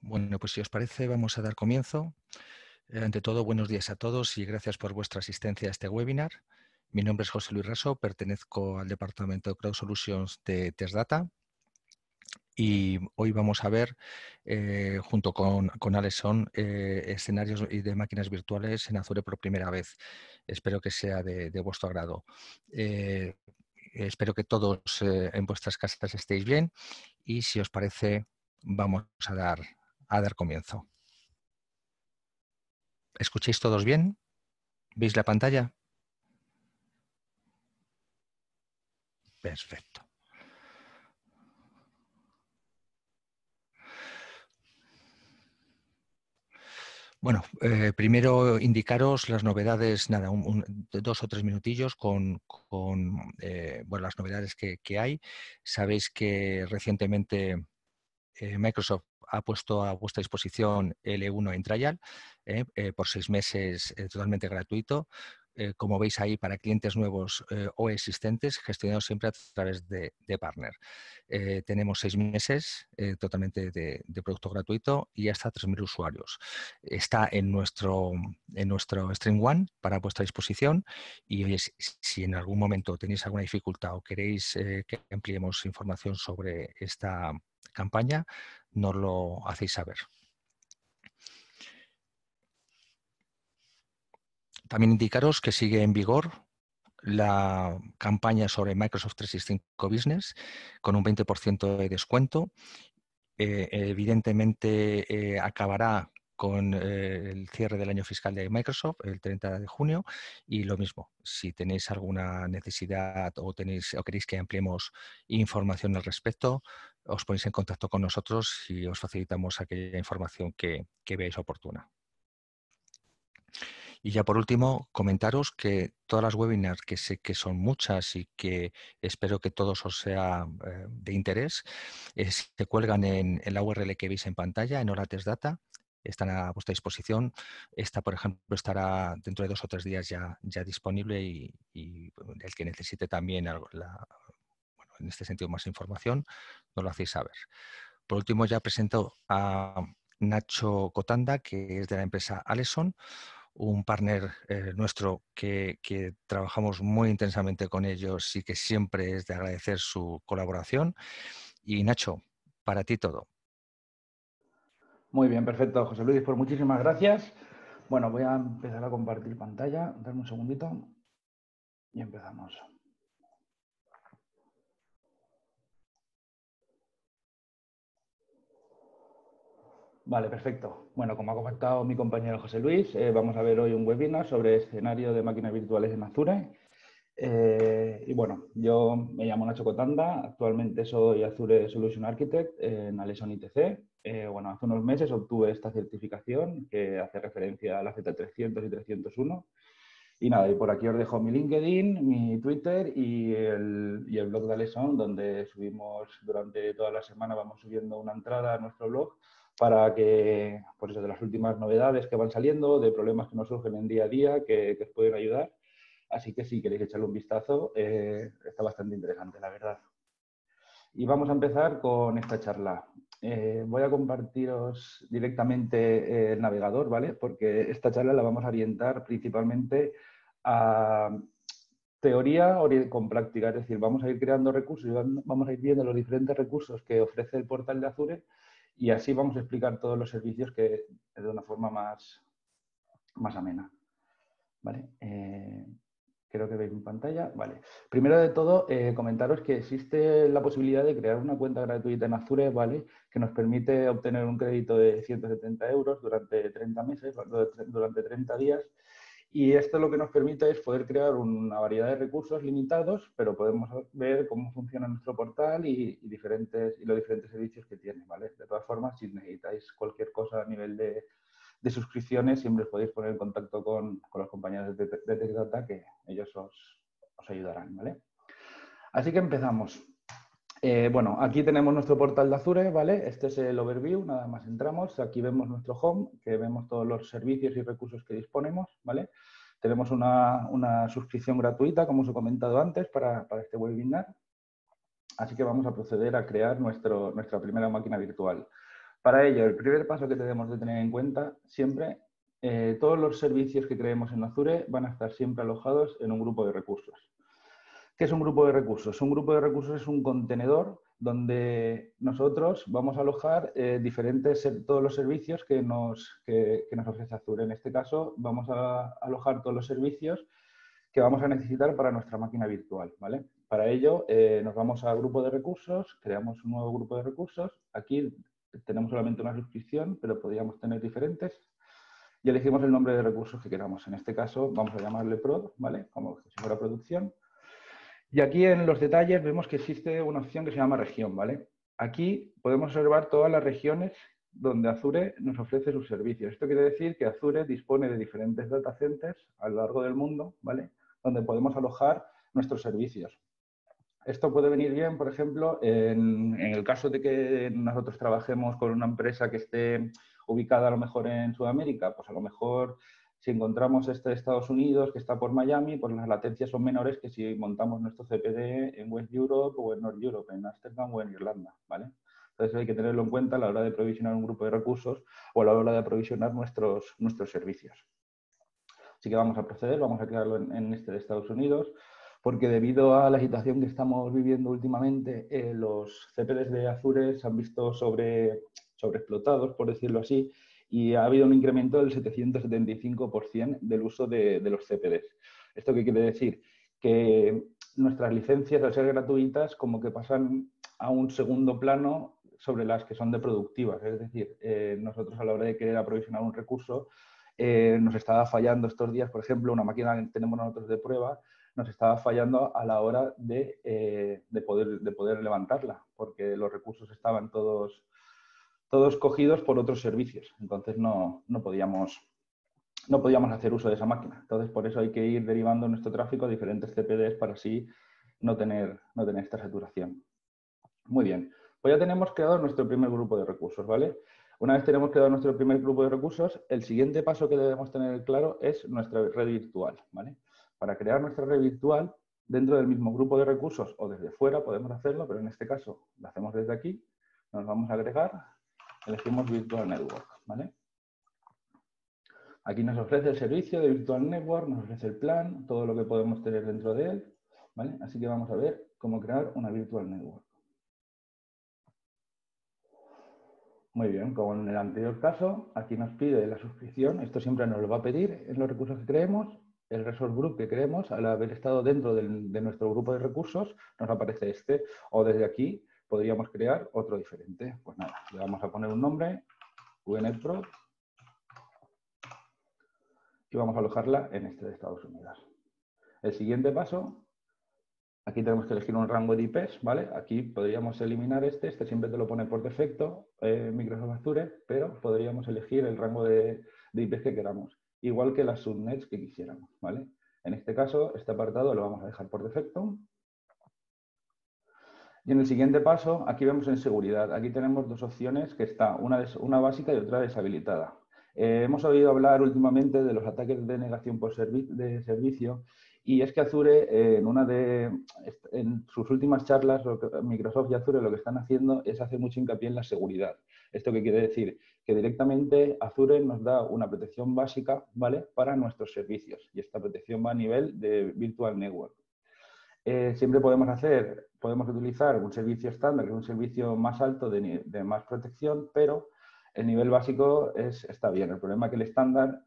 Bueno, pues si os parece, vamos a dar comienzo. Ante todo, buenos días a todos y gracias por vuestra asistencia a este webinar. Mi nombre es José Luis Raso, pertenezco al departamento de Cloud Solutions de TestData y hoy vamos a ver, junto con Alexon, escenarios de máquinas virtuales en Azure por primera vez. Espero que sea de vuestro agrado. Espero que todos en vuestras casas estéis bien y si os parece, vamos a dar comienzo. ¿Escucháis todos bien? ¿Veis la pantalla? Perfecto. Bueno, primero indicaros las novedades, nada, 2 o 3 minutillos con bueno, las novedades que hay. Sabéis que recientemente Microsoft ha puesto a vuestra disposición L1 en trial por 6 meses totalmente gratuito. Como veis ahí, para clientes nuevos o existentes, gestionados siempre a través de partner. Tenemos 6 meses totalmente de producto gratuito y hasta 3.000 usuarios. Está en nuestro Stream One para vuestra disposición y oye, si en algún momento tenéis alguna dificultad o queréis que ampliemos información sobre esta campaña, nos lo hacéis saber. También indicaros que sigue en vigor la campaña sobre Microsoft 365 Business con un 20% de descuento. Evidentemente acabará con el cierre del año fiscal de Microsoft el 30 de junio y lo mismo, si tenéis alguna necesidad o queréis que ampliemos información al respecto, os ponéis en contacto con nosotros y os facilitamos aquella información que veáis oportuna. Y ya por último, comentaros que todas las webinars, que sé que son muchas y que espero que todos os sea de interés, se cuelgan en la URL que veis en pantalla, en Hora Testdata. Están a vuestra disposición. Esta, por ejemplo, estará dentro de 2 o 3 días ya disponible y el que necesite también en este sentido más información, nos lo hacéis saber. Por último, ya presento a Nacho Cotanda, que es de la empresa Alexon, un partner nuestro que trabajamos muy intensamente con ellos y que siempre es de agradecer su colaboración. Y Nacho, para ti todo. Muy bien, perfecto, José Luis, pues muchísimas gracias. Bueno, voy a empezar a compartir pantalla. Dame un segundito y empezamos. Vale, perfecto. Bueno, como ha comentado mi compañero José Luis, vamos a ver hoy un webinar sobre escenario de máquinas virtuales en Azure. Y bueno, yo me llamo Nacho Cotanda, actualmente soy Azure Solution Architect en Alexon ITC. Bueno, hace unos meses obtuve esta certificación que hace referencia a la Z300 y 301. Y nada, y por aquí os dejo mi LinkedIn, mi Twitter y el blog de Alexon, donde subimos durante toda la semana, vamos subiendo una entrada a nuestro blog para que, pues eso, de las últimas novedades que van saliendo, de problemas que nos surgen en día a día, que os pueden ayudar. Así que si queréis echarle un vistazo, está bastante interesante, la verdad. Y vamos a empezar con esta charla. Voy a compartiros directamente el navegador, ¿vale? Porque esta charla la vamos a orientar principalmente a teoría con práctica. Es decir, vamos a ir creando recursos y vamos a ir viendo los diferentes recursos que ofrece el portal de Azure y así vamos a explicar todos los servicios de una forma más amena. ¿Vale? Creo que veis mi pantalla. Vale. Primero de todo, comentaros que existe la posibilidad de crear una cuenta gratuita en Azure, ¿vale? Que nos permite obtener un crédito de 170 euros durante 30 meses, durante 30 días. Y esto lo que nos permite es poder crear una variedad de recursos limitados, pero podemos ver cómo funciona nuestro portal y los diferentes servicios que tiene, ¿vale? De todas formas, si necesitáis cualquier cosa a nivel de suscripciones, siempre os podéis poner en contacto con los compañeros de TechData, que ellos os ayudarán, ¿vale? Así que empezamos. Bueno, aquí tenemos nuestro portal de Azure, ¿vale? Este es el overview, nada más entramos. Aquí vemos nuestro home, que vemos todos los servicios y recursos que disponemos, ¿vale? Tenemos una suscripción gratuita, como os he comentado antes, para este webinar. Así que vamos a proceder a crear nuestra primera máquina virtual. Para ello, el primer paso que tenemos de tener en cuenta siempre, todos los servicios que creemos en Azure van a estar siempre alojados en un grupo de recursos. ¿Qué es un grupo de recursos? Un grupo de recursos es un contenedor donde nosotros vamos a alojar todos los servicios que nos ofrece Azure. En este caso, vamos a alojar todos los servicios que vamos a necesitar para nuestra máquina virtual, ¿vale? Para ello, nos vamos a grupo de recursos, creamos un nuevo grupo de recursos. Aquí tenemos solamente una suscripción, pero podríamos tener diferentes. Y elegimos el nombre de recursos que queramos. En este caso, vamos a llamarle prod, ¿vale? Como si fuera producción. Y aquí en los detalles vemos que existe una opción que se llama región, ¿vale? Aquí podemos observar todas las regiones donde Azure nos ofrece sus servicios. Esto quiere decir que Azure dispone de diferentes data centers a lo largo del mundo, ¿vale? Donde podemos alojar nuestros servicios. Esto puede venir bien, por ejemplo, en el caso de que nosotros trabajemos con una empresa que esté ubicada a lo mejor en Sudamérica, pues a lo mejor si encontramos este de Estados Unidos que está por Miami, pues las latencias son menores que si montamos nuestro CPD en West Europe o en North Europe, en Ámsterdam o en Irlanda, ¿vale? Entonces hay que tenerlo en cuenta a la hora de provisionar un grupo de recursos o a la hora de provisionar nuestros servicios. Así que vamos a proceder, vamos a crearlo en este de Estados Unidos, porque debido a la situación que estamos viviendo últimamente, los CPDs de Azure se han visto sobreexplotados, por decirlo así, y ha habido un incremento del 775% del uso de los CPDs. ¿Esto qué quiere decir? Que nuestras licencias, al ser gratuitas, como que pasan a un segundo plano sobre las que son de productivas. Es decir, nosotros a la hora de querer aprovisionar un recurso, nos estaba fallando estos días, por ejemplo, una máquina que tenemos nosotros de prueba, nos estaba fallando a la hora de poder levantarla, porque los recursos estaban todos cogidos por otros servicios. Entonces no podíamos hacer uso de esa máquina. Entonces por eso hay que ir derivando nuestro tráfico a diferentes CPDs para así no tener esta saturación. Muy bien, pues ya tenemos creado nuestro primer grupo de recursos, ¿vale? Una vez tenemos creado nuestro primer grupo de recursos, el siguiente paso que debemos tener claro es nuestra red virtual, ¿vale? Para crear nuestra red virtual, dentro del mismo grupo de recursos o desde fuera podemos hacerlo, pero en este caso lo hacemos desde aquí, nos vamos a agregar, elegimos Virtual Network, ¿vale? Aquí nos ofrece el servicio de Virtual Network, nos ofrece el plan, todo lo que podemos tener dentro de él, ¿vale? Así que vamos a ver cómo crear una Virtual Network. Muy bien, como en el anterior caso, aquí nos pide la suscripción, esto siempre nos lo va a pedir en los recursos que creemos, el resource group que creemos, al haber estado dentro de nuestro grupo de recursos, nos aparece este, o desde aquí podríamos crear otro diferente. Pues nada, le vamos a poner un nombre, VNet Pro, y vamos a alojarla en este de Estados Unidos. El siguiente paso, aquí tenemos que elegir un rango de IPs, ¿vale? Aquí podríamos eliminar este siempre te lo pone por defecto, Microsoft Azure, pero podríamos elegir el rango de IPs que queramos, igual que las subnets que quisiéramos, ¿vale? En este caso, este apartado lo vamos a dejar por defecto. Y en el siguiente paso, aquí vemos en seguridad, aquí tenemos dos opciones que está, una básica y otra deshabilitada. Hemos oído hablar últimamente de los ataques de negación de servicio y es que Azure, en sus últimas charlas, Microsoft y Azure lo que están haciendo es hacer mucho hincapié en la seguridad. ¿Esto qué quiere decir? Que directamente Azure nos da una protección básica, ¿vale?, para nuestros servicios y esta protección va a nivel de Virtual Network. Siempre podemos utilizar un servicio estándar, que es un servicio más alto de más protección, pero el nivel básico está bien. El problema es que el estándar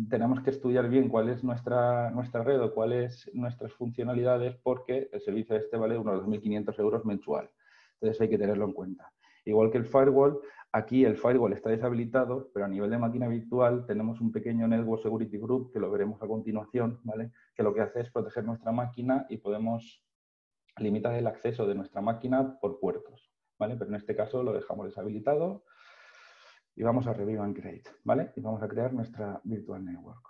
tenemos que estudiar bien cuál es nuestra red o cuáles nuestras funcionalidades, porque el servicio este vale unos 2.500 euros mensual. Entonces hay que tenerlo en cuenta. Igual que el firewall, aquí el firewall está deshabilitado, pero a nivel de máquina virtual tenemos un pequeño Network Security Group, que lo veremos a continuación, ¿vale?, que lo que hace es proteger nuestra máquina y podemos limitar el acceso de nuestra máquina por puertos, ¿vale? Pero en este caso lo dejamos deshabilitado y vamos a Review and Create, ¿vale? Y vamos a crear nuestra Virtual Network.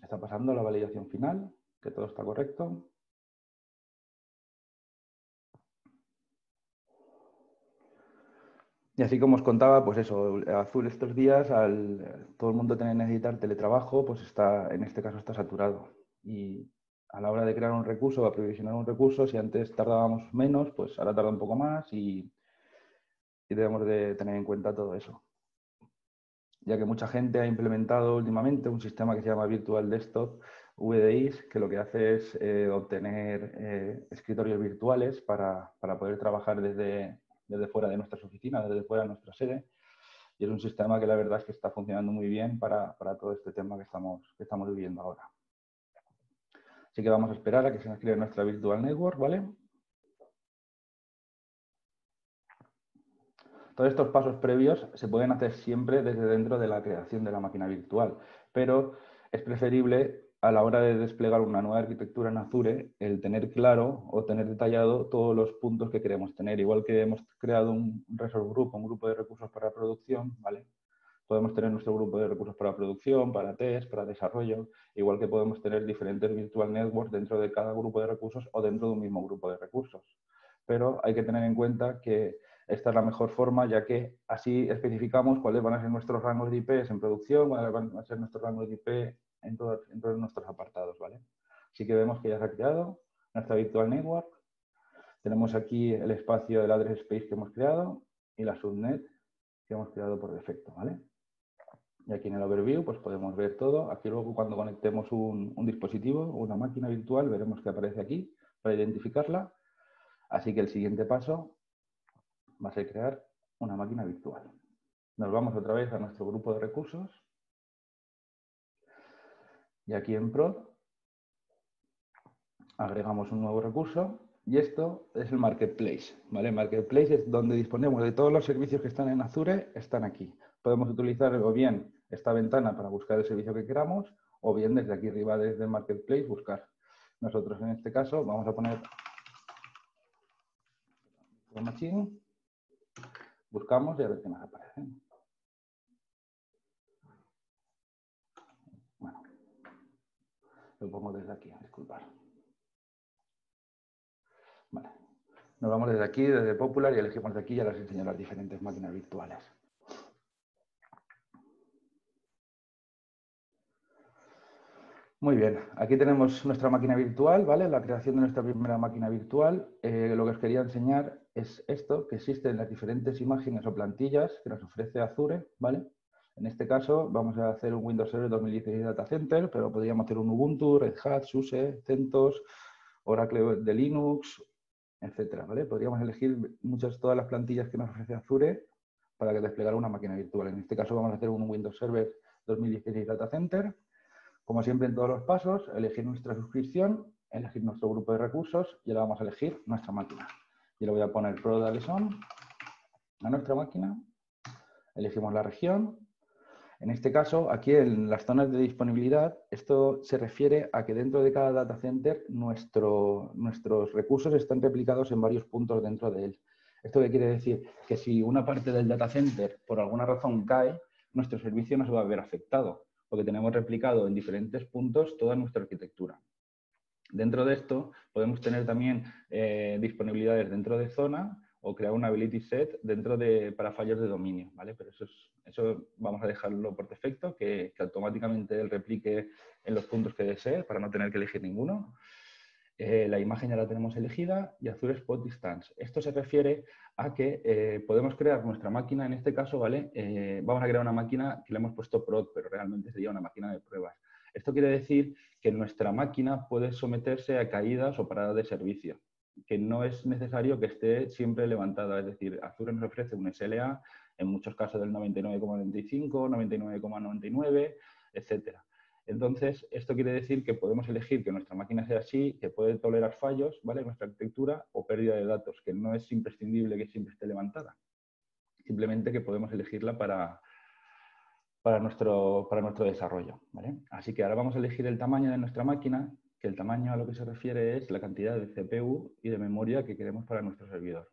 Está pasando la validación final, que todo está correcto. Y así como os contaba, pues eso, Azure estos días, todo el mundo necesitar teletrabajo, pues en este caso está saturado. Y a la hora de crear un recurso o aprovisionar un recurso, si antes tardábamos menos, pues ahora tarda un poco más y y debemos de tener en cuenta todo eso, ya que mucha gente ha implementado últimamente un sistema que se llama Virtual Desktop VDIs, que lo que hace es obtener escritorios virtuales para poder trabajar desde fuera de nuestras oficinas, desde fuera de nuestra sede. Y es un sistema que la verdad es que está funcionando muy bien para todo este tema que estamos viviendo ahora. Así que vamos a esperar a que se nos cree nuestra Virtual Network, ¿vale? Todos estos pasos previos se pueden hacer siempre desde dentro de la creación de la máquina virtual, pero es preferible a la hora de desplegar una nueva arquitectura en Azure el tener claro o tener detallado todos los puntos que queremos tener. Igual que hemos creado un resource group, un grupo de recursos para producción, ¿vale? Podemos tener nuestro grupo de recursos para producción, para test, para desarrollo, igual que podemos tener diferentes virtual networks dentro de cada grupo de recursos o dentro de un mismo grupo de recursos. Pero hay que tener en cuenta que esta es la mejor forma, ya que así especificamos cuáles van a ser nuestros rangos de IPs en producción, cuáles van a ser nuestros rangos de IP en todos nuestros apartados, ¿vale? Así que vemos que ya se ha creado nuestra virtual network. Tenemos aquí el espacio del address space que hemos creado y la subnet que hemos creado por defecto, ¿vale? Y aquí en el overview pues podemos ver todo. Aquí luego cuando conectemos un dispositivo, una máquina virtual, veremos que aparece aquí para identificarla. Así que el siguiente paso va a ser crear una máquina virtual. Nos vamos otra vez a nuestro grupo de recursos. Y aquí en Prod agregamos un nuevo recurso. Y esto es el Marketplace, ¿vale? Marketplace es donde disponemos de todos los servicios que están en Azure, están aquí. Podemos utilizar o bien esta ventana para buscar el servicio que queramos, o bien desde aquí arriba, desde el Marketplace, buscar. Nosotros en este caso vamos a poner Machine, buscamos y a ver qué nos aparece. Bueno, lo pongo desde aquí, disculpad. Vale. Nos vamos desde aquí, desde Popular, y elegimos de aquí y ya les enseño las diferentes máquinas virtuales. Muy bien, aquí tenemos nuestra máquina virtual, ¿vale? La creación de nuestra primera máquina virtual. Lo que os quería enseñar es esto, que existen las diferentes imágenes o plantillas que nos ofrece Azure, ¿vale? En este caso vamos a hacer un Windows Server 2016 Data Center, pero podríamos hacer un Ubuntu, Red Hat, SUSE, CentOS, Oracle de Linux, etcétera, ¿vale? Podríamos elegir todas las plantillas que nos ofrece Azure para que desplegara una máquina virtual. En este caso vamos a hacer un Windows Server 2016 Data Center. Como siempre en todos los pasos, elegir nuestra suscripción, elegir nuestro grupo de recursos y ahora vamos a elegir nuestra máquina. Yo le voy a poner Product On a nuestra máquina, elegimos la región. En este caso, aquí en las zonas de disponibilidad, esto se refiere a que dentro de cada data center nuestros recursos están replicados en varios puntos dentro de él. ¿Esto qué quiere decir? Que si una parte del data center por alguna razón cae, nuestro servicio no se va a ver afectado, porque tenemos replicado en diferentes puntos toda nuestra arquitectura. Dentro de esto podemos tener también disponibilidades dentro de zona o crear un ability set para fallos de dominio, ¿vale? Pero eso vamos a dejarlo por defecto, que automáticamente él replique en los puntos que desee para no tener que elegir ninguno. La imagen ya la tenemos elegida y Azure Spot Distance. Esto se refiere a que podemos crear nuestra máquina, en este caso, ¿vale? Vamos a crear una máquina que le hemos puesto prod, pero realmente sería una máquina de pruebas. Esto quiere decir que nuestra máquina puede someterse a caídas o paradas de servicio, que no es necesario que esté siempre levantada. Es decir, Azure nos ofrece un SLA, en muchos casos del 99,95, 99,99, etcétera. Entonces, esto quiere decir que podemos elegir que nuestra máquina sea así, que puede tolerar fallos, ¿vale? Nuestra arquitectura o pérdida de datos, que no es imprescindible que siempre esté levantada. Simplemente que podemos elegirla para nuestro desarrollo, ¿vale? Así que ahora vamos a elegir el tamaño de nuestra máquina, que el tamaño a lo que se refiere es la cantidad de CPU y de memoria que queremos para nuestro servidor.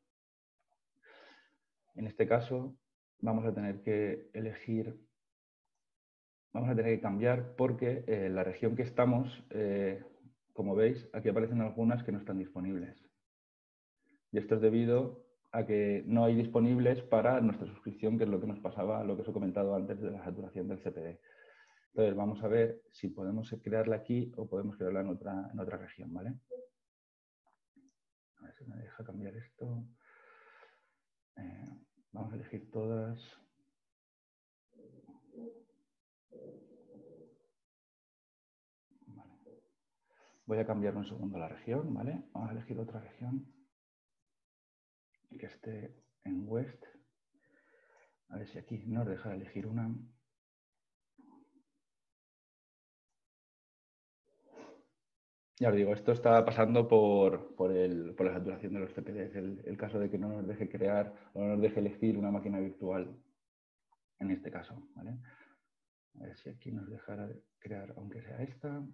En este caso, vamos a tener que elegir... Vamos a tener que cambiar porque la región que estamos, como veis, aquí aparecen algunas que no están disponibles. Y esto es debido a que no hay disponibles para nuestra suscripción, que es lo que nos pasaba, lo que os he comentado antes de la saturación del CPD. Entonces, vamos a ver si podemos crearla aquí o podemos crearla en otra región, ¿vale? A ver si me deja cambiar esto. Vamos a elegir todas. Vale. Voy a cambiar un segundo la región, ¿vale? Vamos a elegir otra región que esté en West. A ver si aquí nos deja elegir una. Ya os digo, esto está pasando por la saturación de los CPDs, el caso de que no nos deje crear o no nos deje elegir una máquina virtual en este caso, ¿vale? A ver si aquí nos dejará crear, aunque sea esta.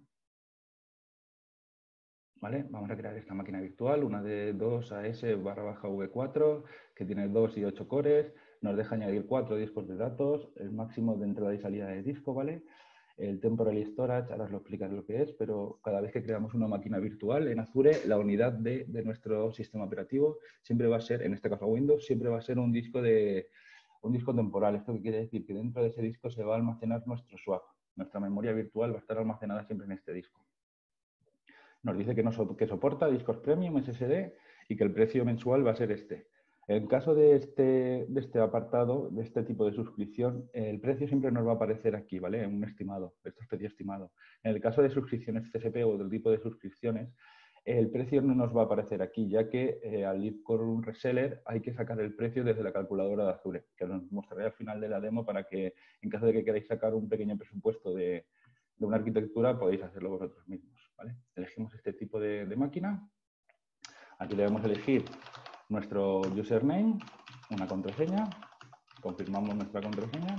¿Vale? Vamos a crear esta máquina virtual, una de 2AS/V4, que tiene 2 y 8 cores, nos deja añadir 4 discos de datos, el máximo de entrada y salida de disco, ¿vale? El temporary storage, ahora os lo explicaré lo que es, pero cada vez que creamos una máquina virtual en Azure, la unidad de nuestro sistema operativo siempre va a ser, en este caso Windows, siempre va a ser un disco temporal. ¿Esto qué quiere decir? Que dentro de ese disco se va a almacenar nuestro swap. Nuestra memoria virtual va a estar almacenada siempre en este disco. Nos dice que soporta discos premium SSD y que el precio mensual va a ser este. En caso de este apartado, de este tipo de suscripción, el precio siempre nos va a aparecer aquí, ¿vale? Un estimado, esto es precio estimado. En el caso de suscripciones CSP o del tipo de suscripciones, el precio no nos va a aparecer aquí, ya que al ir con un reseller hay que sacar el precio desde la calculadora de Azure, que os mostraré al final de la demo para que, en caso de que queráis sacar un pequeño presupuesto de una arquitectura, podéis hacerlo vosotros mismos, ¿vale? Elegimos este tipo de máquina. Aquí debemos elegir nuestro username, una contraseña, confirmamos nuestra contraseña,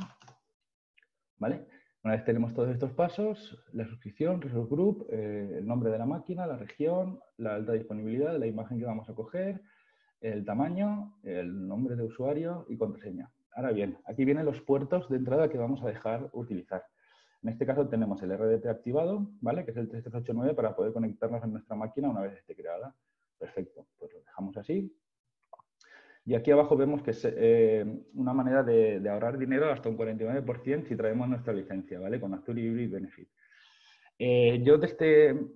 ¿vale? Una vez tenemos todos estos pasos, la suscripción, resource group, el nombre de la máquina, la región, la alta disponibilidad, la imagen que vamos a coger, el tamaño, el nombre de usuario y contraseña. Ahora bien, aquí vienen los puertos de entrada que vamos a dejar utilizar. En este caso tenemos el RDP activado, ¿vale? Que es el 3389 para poder conectarnos a nuestra máquina una vez esté creada. Perfecto, pues lo dejamos así. Y aquí abajo vemos que es una manera de ahorrar dinero hasta un 49% si traemos nuestra licencia, ¿vale? Con Azure Hybrid Benefit. Yo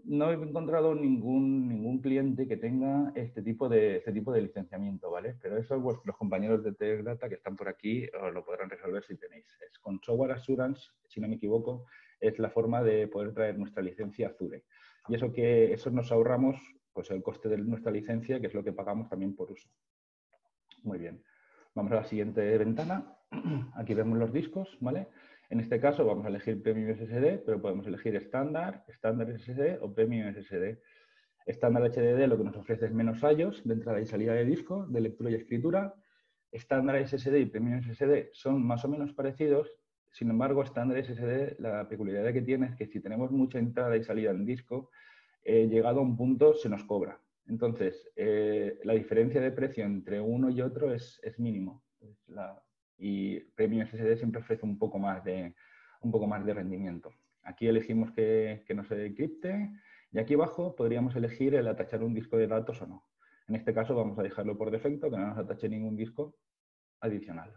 no he encontrado ningún cliente que tenga este tipo de licenciamiento, ¿vale? Pero eso los compañeros de Tech Data que están por aquí os lo podrán resolver si tenéis. Es con Software Assurance, si no me equivoco, es la forma de poder traer nuestra licencia Azure. Y eso nos ahorramos pues, el coste de nuestra licencia, que es lo que pagamos también por uso. Muy bien. Vamos a la siguiente ventana. Aquí vemos los discos, ¿vale? En este caso vamos a elegir Premium SSD, pero podemos elegir estándar, estándar SSD o Premium SSD. Estándar HDD lo que nos ofrece es menos IOs de entrada y salida de disco, de lectura y escritura. Estándar SSD y Premium SSD son más o menos parecidos. Sin embargo, estándar SSD, la peculiaridad que tiene es que si tenemos mucha entrada y salida en disco, llegado a un punto se nos cobra. Entonces, la diferencia de precio entre uno y otro es mínimo. Y Premium SSD siempre ofrece un poco más de rendimiento. Aquí elegimos que no se encripte y aquí abajo podríamos elegir el atachar un disco de datos o no. En este caso vamos a dejarlo por defecto, que no nos atache ningún disco adicional.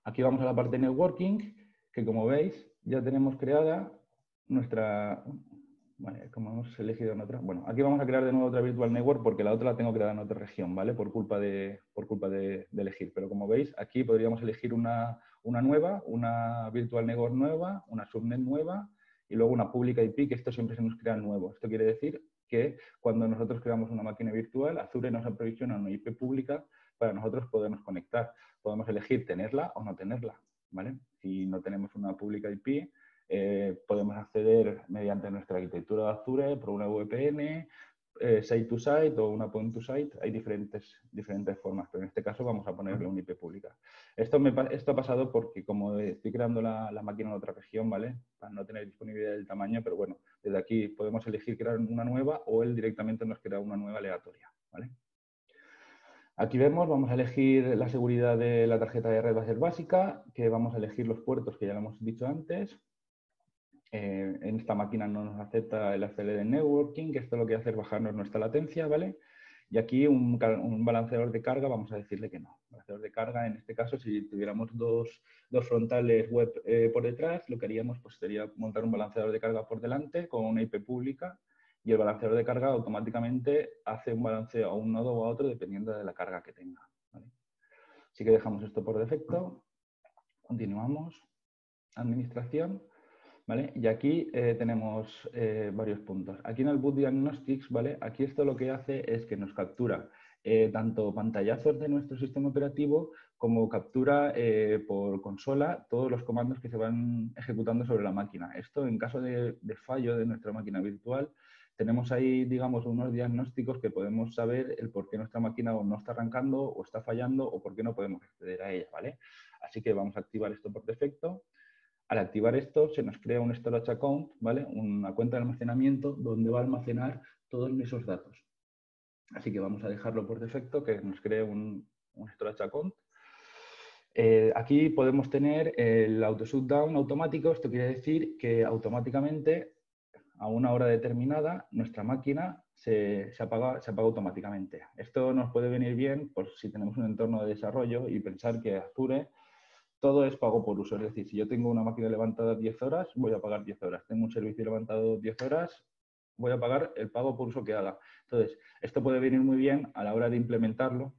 Aquí vamos a la parte de networking, que como veis ya tenemos creada nuestra... Vale, como hemos elegido en otra. Bueno, aquí vamos a crear de nuevo otra Virtual Network porque la otra la tengo creada en otra región, ¿vale? Por culpa de elegir. Pero como veis, aquí podríamos elegir una nueva, una Virtual Network nueva, una Subnet nueva y luego una pública IP, que esto siempre se nos crea nuevo. Esto quiere decir que cuando nosotros creamos una máquina virtual, Azure nos aprovisiona una IP pública para nosotros podernos conectar. Podemos elegir tenerla o no tenerla, ¿vale? Si no tenemos una pública IP, podemos acceder mediante nuestra arquitectura de Azure por una VPN, site-to-site o una point-to-site. Hay diferentes formas, pero en este caso vamos a ponerle una IP pública. Esto ha pasado porque como estoy creando la máquina en otra región, ¿vale? Para no tener disponibilidad del tamaño, pero bueno, desde aquí podemos elegir crear una nueva o él directamente nos crea una nueva aleatoria, ¿vale? Aquí vamos a elegir la seguridad de la tarjeta de red, va a ser básica, que vamos a elegir los puertos que ya lo hemos dicho antes. En esta máquina no nos acepta el ACL de networking, que esto lo que hace es bajarnos nuestra latencia, ¿vale? Y aquí un balanceador de carga, vamos a decirle que no. Balanceador de carga, en este caso, si tuviéramos dos frontales web por detrás, lo que haríamos pues, sería montar un balanceador de carga por delante con una IP pública y el balanceador de carga automáticamente hace un balanceo a un nodo o a otro dependiendo de la carga que tenga, ¿vale? Así que dejamos esto por defecto. Continuamos. Administración. ¿Vale? Y aquí tenemos varios puntos. Aquí en el Boot Diagnostics, ¿vale? Aquí esto lo que hace es que nos captura tanto pantallazos de nuestro sistema operativo como captura por consola todos los comandos que se van ejecutando sobre la máquina. Esto en caso de fallo de nuestra máquina virtual, tenemos ahí, digamos, unos diagnósticos que podemos saber el por qué nuestra máquina o no está arrancando o está fallando o por qué no podemos acceder a ella, ¿vale? Así que vamos a activar esto por defecto. Al activar esto, se nos crea un storage account, ¿vale? Una cuenta de almacenamiento donde va a almacenar todos esos datos. Así que vamos a dejarlo por defecto, que nos cree un storage account. Aquí podemos tener el auto shutdown automático. Esto quiere decir que automáticamente, a una hora determinada, nuestra máquina se apaga automáticamente. Esto nos puede venir bien por si tenemos un entorno de desarrollo y pensar que Azure todo es pago por uso. Es decir, si yo tengo una máquina levantada 10 horas, voy a pagar 10 horas. Tengo un servicio levantado 10 horas, voy a pagar el pago por uso que haga. Entonces, esto puede venir muy bien a la hora de implementarlo,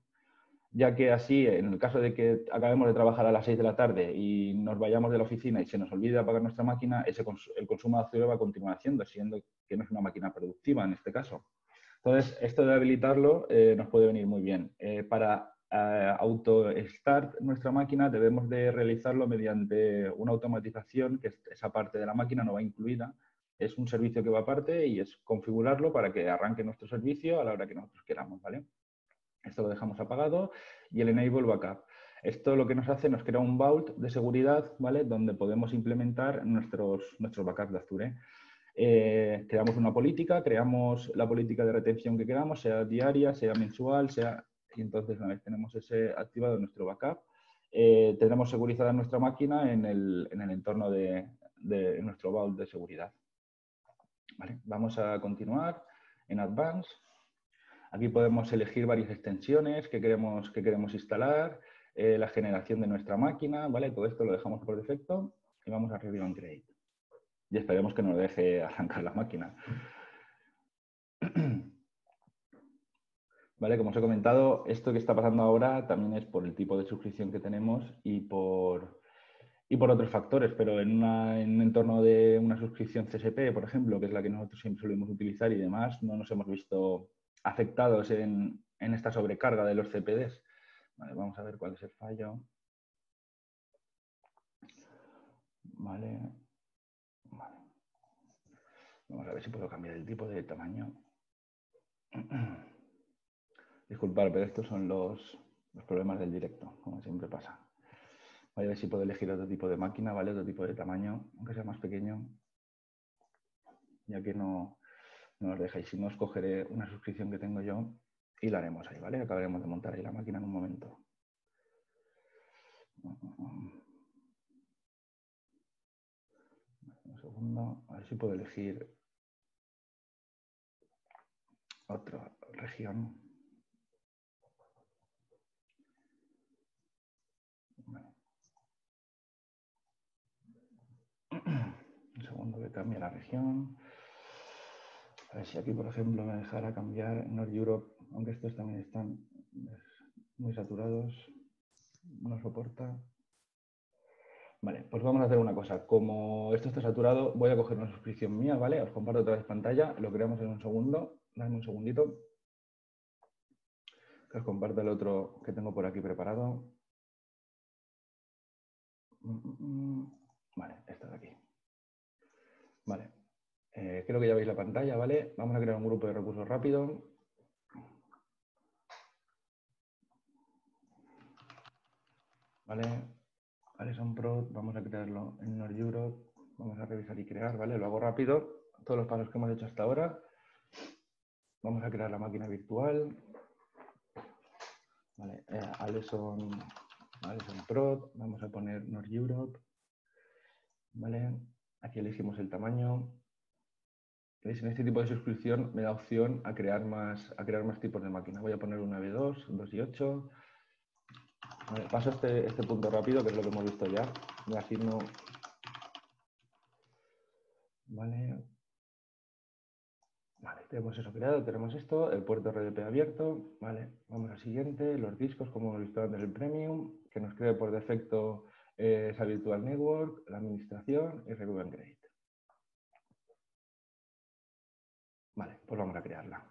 ya que así, en el caso de que acabemos de trabajar a las 6 de la tarde y nos vayamos de la oficina y se nos olvide apagar nuestra máquina, el consumo de Azure va a continuar haciendo, siendo que no es una máquina productiva en este caso. Entonces, esto de habilitarlo nos puede venir muy bien. Para auto-start nuestra máquina debemos de realizarlo mediante una automatización que esa parte de la máquina no va incluida. Es un servicio que va aparte y es configurarlo para que arranque nuestro servicio a la hora que nosotros queramos, ¿vale? Esto lo dejamos apagado y el Enable Backup. Esto lo que nos hace, nos crea un vault de seguridad, ¿vale? Donde podemos implementar nuestros backups de Azure. Creamos una política, creamos la política de retención que queramos, sea diaria, sea mensual, y entonces una vez tenemos ese activado nuestro backup, tenemos segurizada nuestra máquina en el entorno de nuestro vault de seguridad. ¿Vale? Vamos a continuar en Advanced. Aquí podemos elegir varias extensiones que queremos instalar, la generación de nuestra máquina, ¿vale? Todo esto lo dejamos por defecto y vamos a Review and Create. Y esperemos que nos deje arrancar la máquina. Vale, como os he comentado, esto que está pasando ahora también es por el tipo de suscripción que tenemos y por otros factores, pero en un entorno de una suscripción CSP, por ejemplo, que es la que nosotros siempre solemos utilizar y demás, no nos hemos visto afectados en esta sobrecarga de los CPDs. Vale, vamos a ver cuál es el fallo. Vale. Vamos a ver si puedo cambiar el tipo de tamaño. Disculpad, pero estos son los problemas del directo, como siempre pasa. Voy a ver si puedo elegir otro tipo de máquina, ¿vale? Otro tipo de tamaño, aunque sea más pequeño, ya que no os dejáis. Si no, os cogeré una suscripción que tengo yo y la haremos ahí, ¿vale? Acabaremos de montar ahí la máquina en un momento. Un segundo, a ver si puedo elegir otra región. Vale. Un segundo que cambie la región. A ver si aquí, por ejemplo, me dejara cambiar North Europe, aunque estos también están muy saturados. No soporta. Vale, pues vamos a hacer una cosa. Como esto está saturado, voy a coger una suscripción mía, ¿vale? Os comparto otra vez pantalla, lo creamos en un segundo. Dame un segundito. Que os comparto el otro que tengo por aquí preparado. Vale, esta de aquí. Vale. Creo que ya veis la pantalla, ¿vale? Vamos a crear un grupo de recursos rápido. ¿Vale? Alison Pro, vamos a crearlo en North Europe. Vamos a revisar y crear, ¿vale? Lo hago rápido. Todos los pasos que hemos hecho hasta ahora. Vamos a crear la máquina virtual. Vale, Alison Pro, vamos a poner North Europe. Vale, aquí elegimos el tamaño. ¿Veis? En este tipo de suscripción me da opción a crear más tipos de máquina. Voy a poner una V2, 2 y 8. Vale, paso este punto rápido, que es lo que hemos visto ya. Y así no... Vale. Vale. Tenemos eso creado, tenemos esto, el puerto RDP abierto, vale, vamos al siguiente, los discos, como hemos visto antes, el Premium, que nos crea por defecto esa Virtual Network, la administración y Review and Grade. Vale, pues vamos a crearla.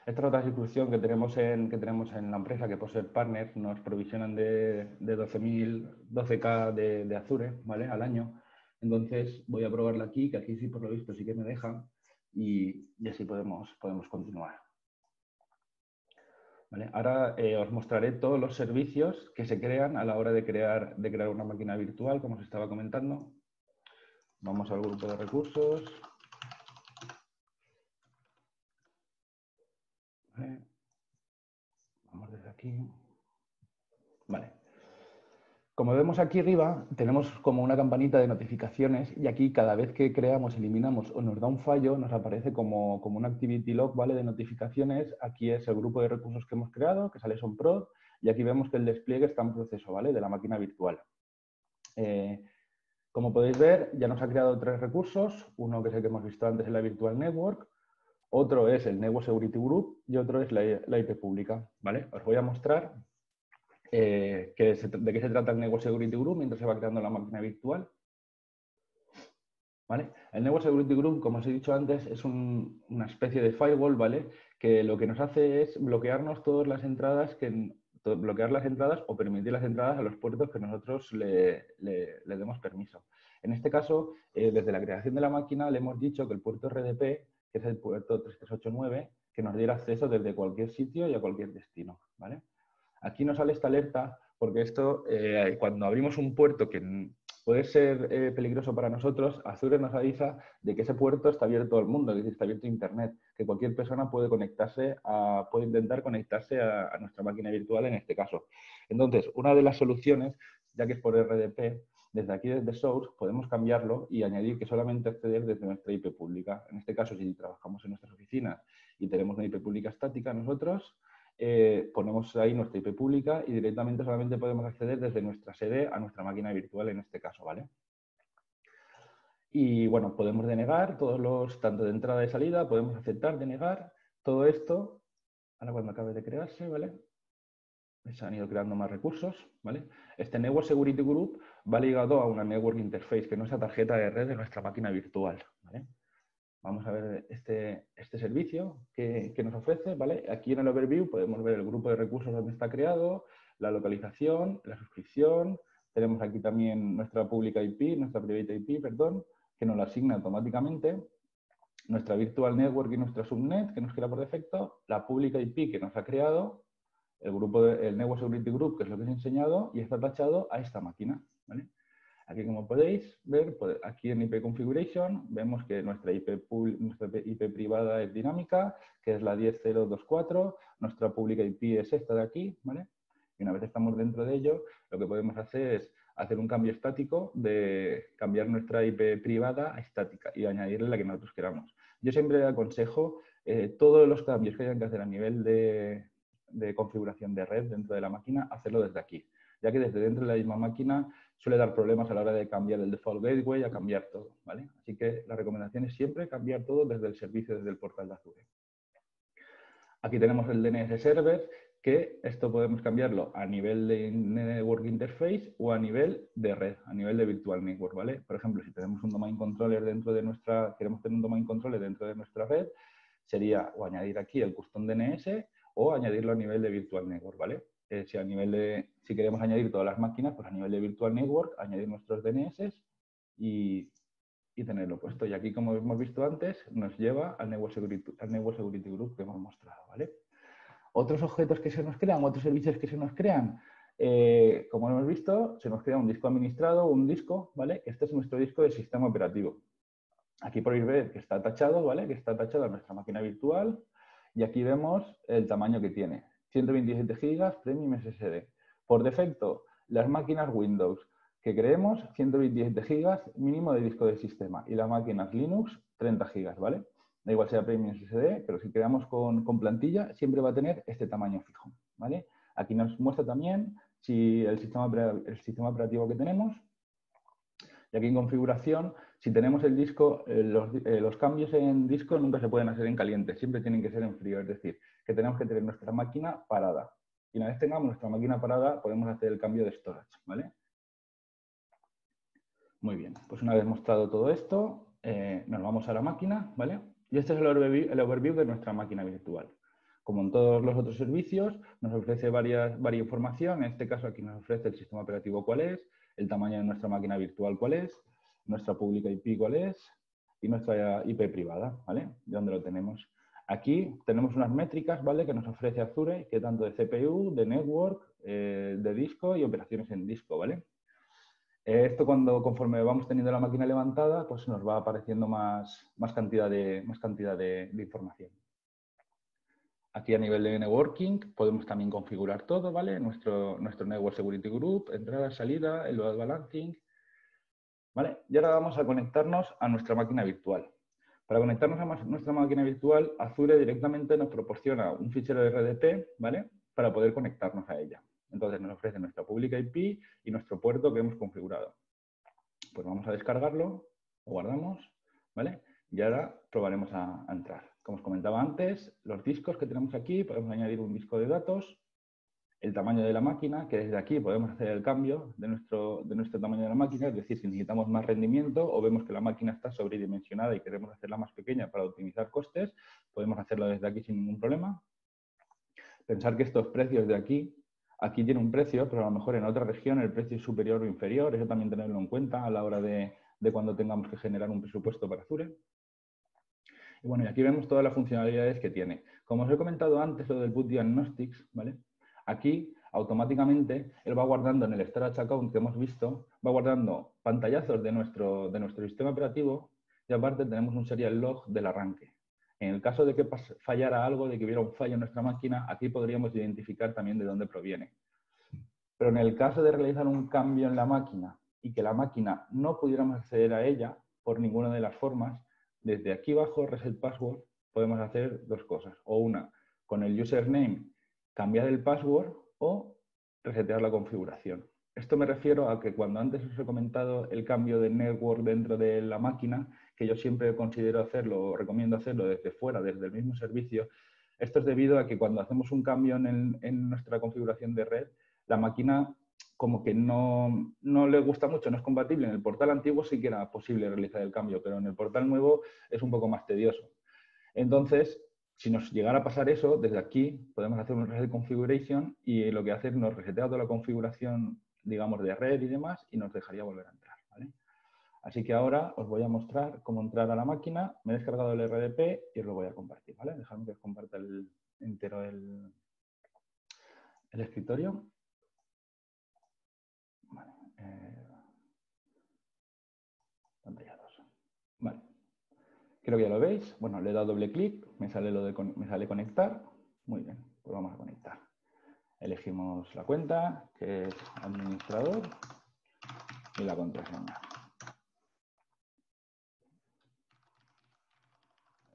Esta es otra suscripción que tenemos en la empresa, que por ser partner nos provisionan de 12K de Azure, ¿vale? Al año. Entonces voy a probarla aquí, que aquí sí por lo visto sí que me deja y así podemos continuar. ¿Vale? Ahora os mostraré todos los servicios que se crean a la hora de crear una máquina virtual, como os estaba comentando. Vamos al grupo de recursos. ¿Vale? Vamos desde aquí. Vale. Como vemos aquí arriba, tenemos como una campanita de notificaciones y aquí cada vez que creamos, eliminamos o nos da un fallo, nos aparece como un activity log, ¿vale? De notificaciones. Aquí es el grupo de recursos que hemos creado, que sale son prod, y aquí vemos que el despliegue está en proceso, ¿vale? De la máquina virtual. Como podéis ver, ya nos ha creado 3 recursos, uno que es el que hemos visto antes en la Virtual Network, otro es el Network Security Group y otro es la IP pública, ¿vale? Os voy a mostrar de qué se trata el Network Security Group mientras se va creando la máquina virtual. ¿Vale? El Network Security Group, como os he dicho antes, es una especie de firewall, ¿vale? Que lo que nos hace es bloquearnos todas las entradas, bloquear las entradas o permitir las entradas a los puertos que nosotros le demos permiso. En este caso, desde la creación de la máquina le hemos dicho que el puerto RDP, que es el puerto 3389, que nos diera acceso desde cualquier sitio y a cualquier destino, ¿vale? Aquí nos sale esta alerta porque esto, cuando abrimos un puerto que puede ser peligroso para nosotros, Azure nos avisa de que ese puerto está abierto al mundo, es decir, está abierto a Internet, que cualquier persona puede puede intentar conectarse a nuestra máquina virtual en este caso. Entonces, una de las soluciones, ya que es por RDP, desde aquí, desde Source, podemos cambiarlo y añadir que solamente acceder desde nuestra IP pública. En este caso, si trabajamos en nuestras oficinas y tenemos una IP pública estática nosotros, ponemos ahí nuestra IP pública y directamente solamente podemos acceder desde nuestra sede a nuestra máquina virtual en este caso, ¿vale? Y bueno, podemos denegar tanto de entrada y salida, podemos aceptar, denegar, todo esto, ahora cuando acabe de crearse, ¿vale? Se han ido creando más recursos, ¿vale? Este Network Security Group va ligado a una Network Interface, que no es la tarjeta de red de nuestra máquina virtual, ¿vale? Vamos a ver este servicio que nos ofrece, ¿vale? Aquí en el overview podemos ver el grupo de recursos donde está creado, la localización, la suscripción. Tenemos aquí también nuestra pública IP, nuestra private IP, perdón, que nos la asigna automáticamente. Nuestra virtual network y nuestra subnet, que nos crea por defecto. La pública IP que nos ha creado. El Network Security Group, que es lo que os he enseñado, y está tachado a esta máquina, ¿vale? Aquí, como podéis ver, aquí en IP Configuration vemos que nuestra IP privada es dinámica, que es la 10.024. Nuestra pública IP es esta de aquí, ¿vale? Y una vez estamos dentro de ello, lo que podemos hacer es hacer un cambio estático de cambiar nuestra IP privada a estática y añadirle la que nosotros queramos. Yo siempre aconsejo todos los cambios que hayan que hacer a nivel de configuración de red dentro de la máquina, hacerlo desde aquí, ya que desde dentro de la misma máquina suele dar problemas a la hora de cambiar el default gateway, a cambiar todo, ¿vale? Así que la recomendación es siempre cambiar todo desde el servicio, desde el portal de Azure. Aquí tenemos el DNS Server, que esto podemos cambiarlo a nivel de Network Interface o a nivel de red, a nivel de Virtual Network, ¿vale? Por ejemplo, si tenemos un domain controller queremos tener un domain controller dentro de nuestra red, sería o añadir aquí el custom DNS o añadirlo a nivel de Virtual Network, ¿vale? Si queremos añadir todas las máquinas, pues a nivel de Virtual Network, añadir nuestros DNS y tenerlo puesto. Y aquí, como hemos visto antes, nos lleva al Network Security Group que hemos mostrado, ¿vale? Otros objetos que se nos crean, otros servicios que se nos crean, como hemos visto, se nos crea un disco administrado, un disco, ¿vale? Este es nuestro disco de sistema operativo. Aquí podéis ver que está tachado, ¿vale? Que está tachado nuestra máquina virtual y aquí vemos el tamaño que tiene. 127 GB Premium SSD. Por defecto, las máquinas Windows que creemos, 127 GB mínimo de disco de sistema y las máquinas Linux, 30 GB, ¿vale? Da igual sea Premium SSD, pero si creamos con plantilla, siempre va a tener este tamaño fijo, ¿vale? Aquí nos muestra también si el sistema operativo que tenemos. Y aquí en configuración Si tenemos el disco, los cambios en disco nunca se pueden hacer en caliente, siempre tienen que ser en frío, es decir, que tenemos que tener nuestra máquina parada. Y una vez tengamos nuestra máquina parada, podemos hacer el cambio de storage, ¿vale? Muy bien, pues una vez mostrado todo esto, nos vamos a la máquina, ¿vale? Y este es el overview de nuestra máquina virtual. Como en todos los otros servicios, nos ofrece varias información. En este caso aquí nos ofrece el sistema operativo cuál es, el tamaño de nuestra máquina virtual cuál es, nuestra pública IP cuál es y nuestra IP privada, ¿vale? De dónde lo tenemos. Aquí tenemos unas métricas, ¿vale? Que nos ofrece Azure, que tanto de CPU, de network, de disco y operaciones en disco, ¿vale? Esto conforme vamos teniendo la máquina levantada, pues nos va apareciendo más cantidad de información. Aquí a nivel de networking podemos también configurar todo, ¿vale? Nuestro Network Security Group, entrada, salida, el load balancing, ¿vale? Y ahora vamos a conectarnos a nuestra máquina virtual. Para conectarnos a nuestra máquina virtual, Azure directamente nos proporciona un fichero de RDP, ¿vale? Para poder conectarnos a ella. Entonces nos ofrece nuestra pública IP y nuestro puerto que hemos configurado. Pues vamos a descargarlo, lo guardamos, ¿vale? Y ahora probaremos a entrar. Como os comentaba antes, los discos que tenemos aquí, podemos añadir un disco de datos, el tamaño de la máquina, que desde aquí podemos hacer el cambio de nuestro tamaño de la máquina, es decir, si necesitamos más rendimiento o vemos que la máquina está sobredimensionada y queremos hacerla más pequeña para optimizar costes, podemos hacerlo desde aquí sin ningún problema. Pensar que estos precios de aquí tiene un precio, pero a lo mejor en otra región el precio es superior o inferior, eso también tenerlo en cuenta a la hora de cuando tengamos que generar un presupuesto para Azure. Y bueno, y aquí vemos todas las funcionalidades que tiene. Como os he comentado antes, lo del Boot Diagnostics, ¿vale? Aquí, automáticamente, él va guardando en el Storage Account que hemos visto, va guardando pantallazos de nuestro sistema operativo y aparte tenemos un serial log del arranque. En el caso de que fallara algo, de que hubiera un fallo en nuestra máquina, aquí podríamos identificar también de dónde proviene. Pero en el caso de realizar un cambio en la máquina y que la máquina no pudiéramos acceder a ella por ninguna de las formas, desde aquí abajo, Reset Password, podemos hacer dos cosas. O una, con el username, cambiar el password o resetear la configuración. Esto me refiero a que cuando antes os he comentado el cambio de network dentro de la máquina, que yo siempre considero hacerlo o recomiendo hacerlo desde fuera, desde el mismo servicio, esto es debido a que cuando hacemos un cambio en nuestra configuración de red, la máquina como que no le gusta mucho, no es compatible. En el portal antiguo sí que era posible realizar el cambio, pero en el portal nuevo es un poco más tedioso. Entonces, si nos llegara a pasar eso, desde aquí podemos hacer un reset configuration y lo que hace es nos resetea toda la configuración, digamos, de red y demás y nos dejaría volver a entrar, ¿vale? Así que ahora os voy a mostrar cómo entrar a la máquina. Me he descargado el RDP y os lo voy a compartir, ¿vale? Dejadme que os comparta entero el escritorio. Vale, pantalla 2. Vale. Creo que ya lo veis. Bueno, le he dado doble clic, me sale conectar. Muy bien, pues vamos a conectar. Elegimos la cuenta, que es administrador, y la contraseña.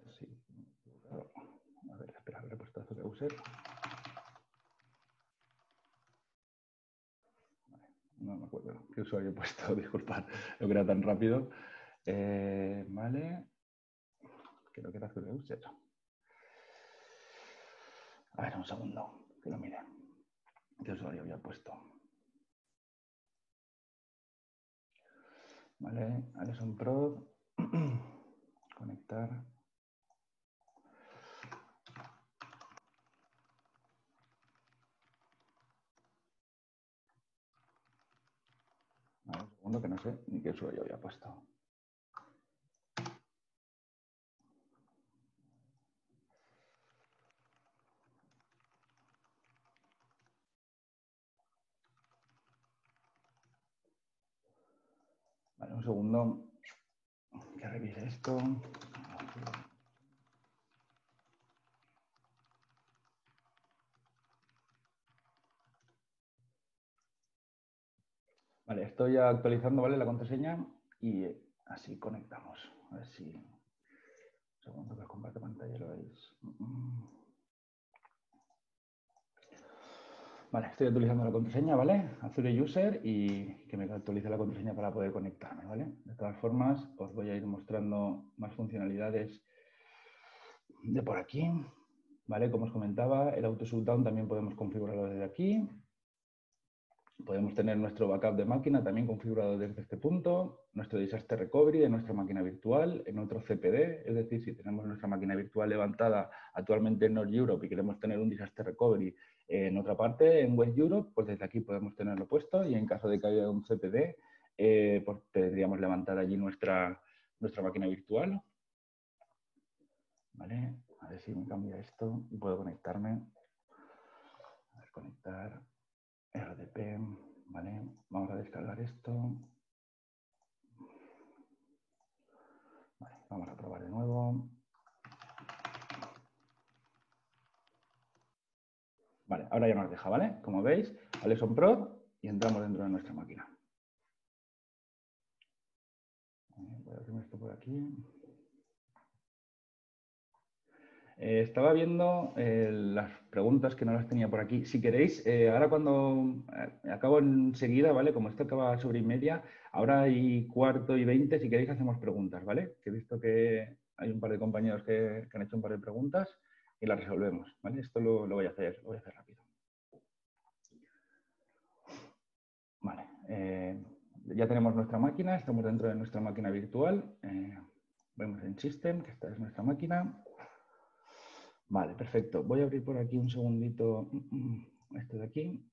Sí. A ver, espera, habré puesto esto que user. No me acuerdo qué usuario he puesto, disculpad, lo que era tan rápido. Vale. Creo que era Azure User. A ver, un segundo, que lo mire. ¿Qué usuario había puesto? Vale, Alison Prod. Conectar. Vale, un segundo que no sé ni qué usuario había puesto. Vale, un segundo que revise esto. Vale, estoy actualizando, ¿vale? La contraseña y así conectamos. A ver si... Un segundo que os comparto pantalla, lo veis. Vale, estoy actualizando la contraseña, ¿vale? Azure User y que me actualice la contraseña para poder conectarme, ¿vale? De todas formas, os voy a ir mostrando más funcionalidades de por aquí, ¿vale? Como os comentaba, el auto shutdown también podemos configurarlo desde aquí. Podemos tener nuestro backup de máquina también configurado desde este punto, nuestro disaster recovery de nuestra máquina virtual en otro CPD, es decir, si tenemos nuestra máquina virtual levantada actualmente en North Europe y queremos tener un disaster recovery en otra parte, en West Europe, pues desde aquí podemos tenerlo puesto y en caso de que haya un CPD, pues podríamos levantar allí nuestra máquina virtual. ¿Vale? A ver si me cambia esto y puedo conectarme. A ver, conectar. RDP, ¿vale? Vamos a descargar esto. Vale, vamos a probar de nuevo. Vale, ahora ya nos deja, ¿vale? Como veis, Aleson Pro y entramos dentro de nuestra máquina. Voy a abrir esto por aquí. Estaba viendo las preguntas que no las tenía por aquí. Si queréis, ahora cuando acabo enseguida, ¿vale? Como esto acaba sobre y media, ahora hay 1:15 y si queréis hacemos preguntas, ¿vale? Que he visto que hay un par de compañeros que han hecho un par de preguntas y las resolvemos, ¿vale? Esto lo voy a hacer rápido. Vale, ya tenemos nuestra máquina, estamos dentro de nuestra máquina virtual. Vemos en System, que esta es nuestra máquina. Vale, perfecto. Voy a abrir por aquí un segundito esto de aquí.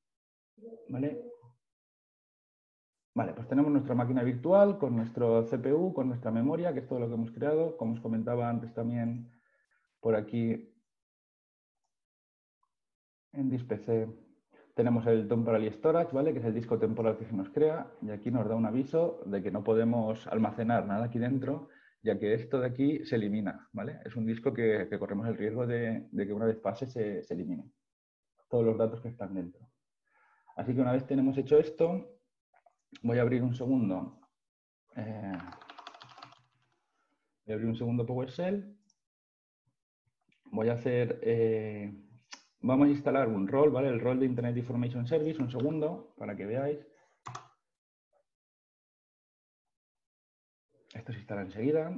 ¿Vale? Vale, pues tenemos nuestra máquina virtual con nuestro CPU, con nuestra memoria, que es todo lo que hemos creado. Como os comentaba antes también por aquí en DiskPC tenemos el Temporary Storage, ¿vale? Que es el disco temporal que se nos crea. Y aquí nos da un aviso de que no podemos almacenar nada aquí dentro, ya que esto de aquí se elimina, ¿vale? Es un disco que corremos el riesgo de que una vez pase se elimine todos los datos que están dentro. Así que una vez tenemos hecho esto, voy a abrir un segundo. Voy a abrir un segundo PowerShell. Voy a hacer... vamos a instalar un rol, ¿vale? El rol de Internet Information Service, un segundo, para que veáis. Esto se instala enseguida.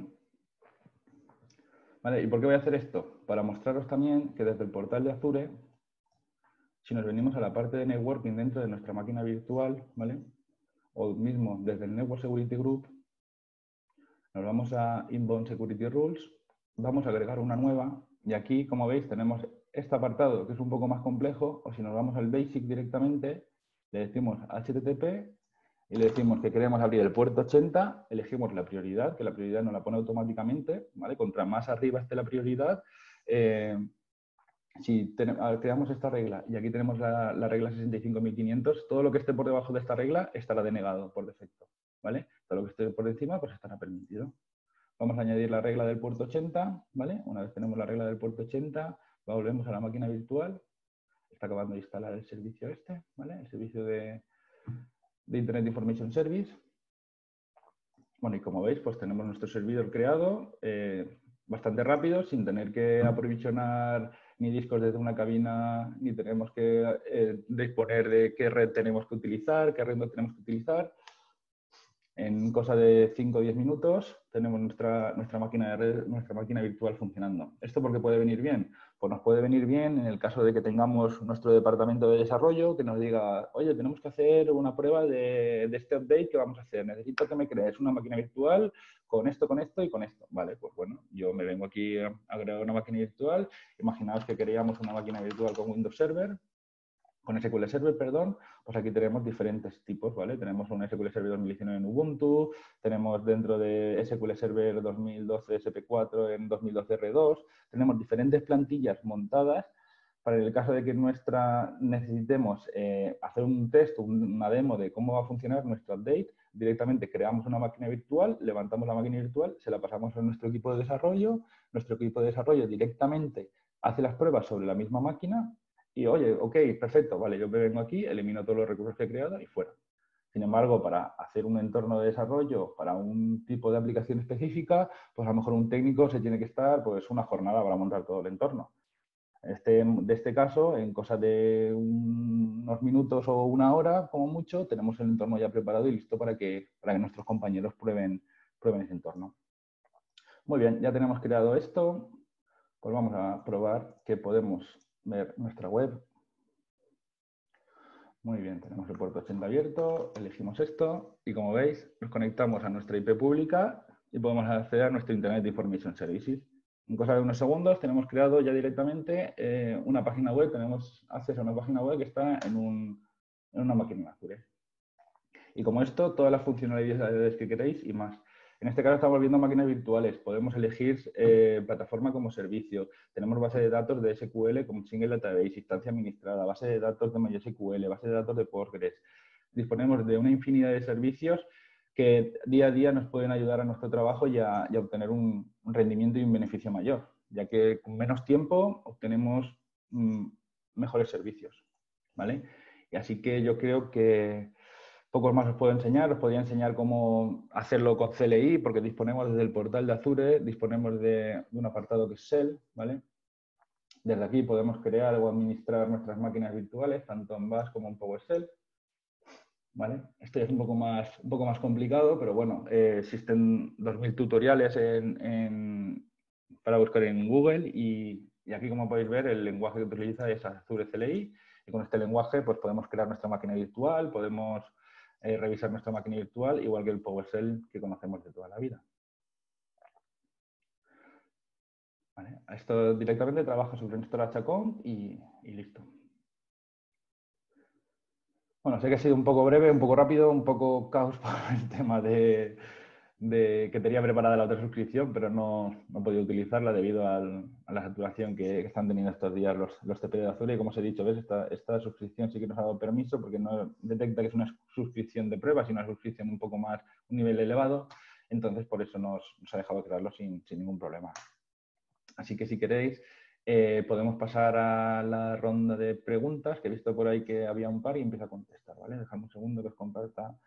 ¿Vale? ¿Y por qué voy a hacer esto? Para mostraros también que desde el portal de Azure, si nos venimos a la parte de networking dentro de nuestra máquina virtual, ¿vale? O mismo desde el Network Security Group, nos vamos a Inbound Security Rules, vamos a agregar una nueva y aquí, como veis, tenemos este apartado que es un poco más complejo, o si nos vamos al Basic directamente, le decimos HTTP y le decimos que queremos abrir el puerto 80, elegimos la prioridad, que la prioridad nos la pone automáticamente, ¿vale? Contra más arriba esté la prioridad, si creamos esta regla y aquí tenemos la regla 65500, todo lo que esté por debajo de esta regla estará denegado por defecto, ¿vale? Todo lo que esté por encima pues estará permitido. Vamos a añadir la regla del puerto 80, ¿vale? Una vez tenemos la regla del puerto 80, volvemos a la máquina virtual. Está acabando de instalar el servicio este, ¿vale? El servicio de Internet Information Service. Bueno, y como veis, pues tenemos nuestro servidor creado bastante rápido, sin tener que aprovisionar ni discos desde una cabina, ni tenemos que disponer de qué red tenemos que utilizar, qué red no tenemos que utilizar. En cosa de 5 o 10 minutos tenemos nuestra máquina de red, nuestra máquina virtual funcionando. ¿Esto por qué puede venir bien? Pues nos puede venir bien en el caso de que tengamos nuestro departamento de desarrollo que nos diga, oye, tenemos que hacer una prueba de este update que vamos a hacer. Necesito que me crees una máquina virtual con esto y con esto. Vale, pues bueno, yo me vengo aquí a agregar una máquina virtual. Imaginaos que queríamos una máquina virtual con Windows Server. Con SQL Server, perdón, pues aquí tenemos diferentes tipos, ¿vale? Tenemos un SQL Server 2019 en Ubuntu, tenemos dentro de SQL Server 2012 SP4 en 2012 R2, tenemos diferentes plantillas montadas para el caso de que necesitemos hacer un test, una demo de cómo va a funcionar nuestro update, directamente creamos una máquina virtual, levantamos la máquina virtual, se la pasamos a nuestro equipo de desarrollo directamente hace las pruebas sobre la misma máquina. Y oye, ok, perfecto, vale, yo me vengo aquí, elimino todos los recursos que he creado y fuera. Sin embargo, para hacer un entorno de desarrollo, para un tipo de aplicación específica, pues a lo mejor un técnico se tiene que estar pues una jornada para montar todo el entorno. De este caso, en cosa de unos minutos o una hora, como mucho, tenemos el entorno ya preparado y listo para que nuestros compañeros prueben ese entorno. Muy bien, ya tenemos creado esto. Pues vamos a probar que podemos ver nuestra web. Muy bien, tenemos el puerto 80 abierto, elegimos esto y como veis nos conectamos a nuestra IP pública y podemos acceder a nuestro Internet Information Services. En cosa de unos segundos tenemos creado ya directamente una página web, tenemos acceso a una página web que está en una máquina en Azure. Y como esto, todas las funcionalidades que queréis y más. En este caso estamos viendo máquinas virtuales, podemos elegir plataforma como servicio, tenemos base de datos de SQL como Single Database, instancia administrada, base de datos de MySQL, base de datos de Postgres. Disponemos de una infinidad de servicios que día a día nos pueden ayudar a nuestro trabajo y a obtener un rendimiento y un beneficio mayor, ya que con menos tiempo obtenemos mejores servicios, ¿vale? Y así que yo creo que pocos más os puedo enseñar. Os podría enseñar cómo hacerlo con CLI, porque disponemos desde el portal de Azure, disponemos de un apartado que es Shell, ¿vale? Desde aquí podemos crear o administrar nuestras máquinas virtuales, tanto en Bash como en PowerShell, ¿vale? Esto es un poco más complicado, pero bueno, existen 2000 tutoriales para buscar en Google y aquí, como podéis ver, el lenguaje que utiliza es Azure CLI y con este lenguaje pues podemos crear nuestra máquina virtual, podemos revisar nuestra máquina virtual, igual que el PowerShell que conocemos de toda la vida. ¿Vale? Esto directamente trabaja sobre un storage account y listo. Bueno, sé que ha sido un poco breve, un poco rápido, un poco caos por el tema de que tenía preparada la otra suscripción, pero no he podido utilizarla debido a la saturación que están teniendo estos días los TP de Azure. Y como os he dicho, ¿ves? Esta suscripción sí que nos ha dado permiso porque no detecta que es una suscripción de prueba, sino una suscripción un poco más, un nivel elevado. Entonces, por eso nos ha dejado crearlo sin ningún problema. Así que si queréis, podemos pasar a la ronda de preguntas, que he visto por ahí que había un par y empiezo a contestar, ¿vale? Dejadme un segundo que os comparta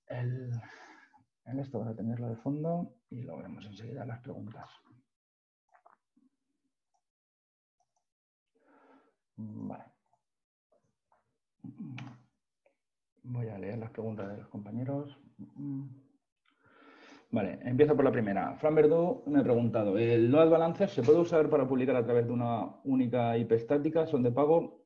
en esto. Voy a tenerlo de fondo y lo veremos enseguida las preguntas. Vale. Voy a leer las preguntas de los compañeros. Vale, empiezo por la primera. Fran Verdú me ha preguntado, ¿el load balancer se puede usar para publicar a través de una única IP estática? Son de pago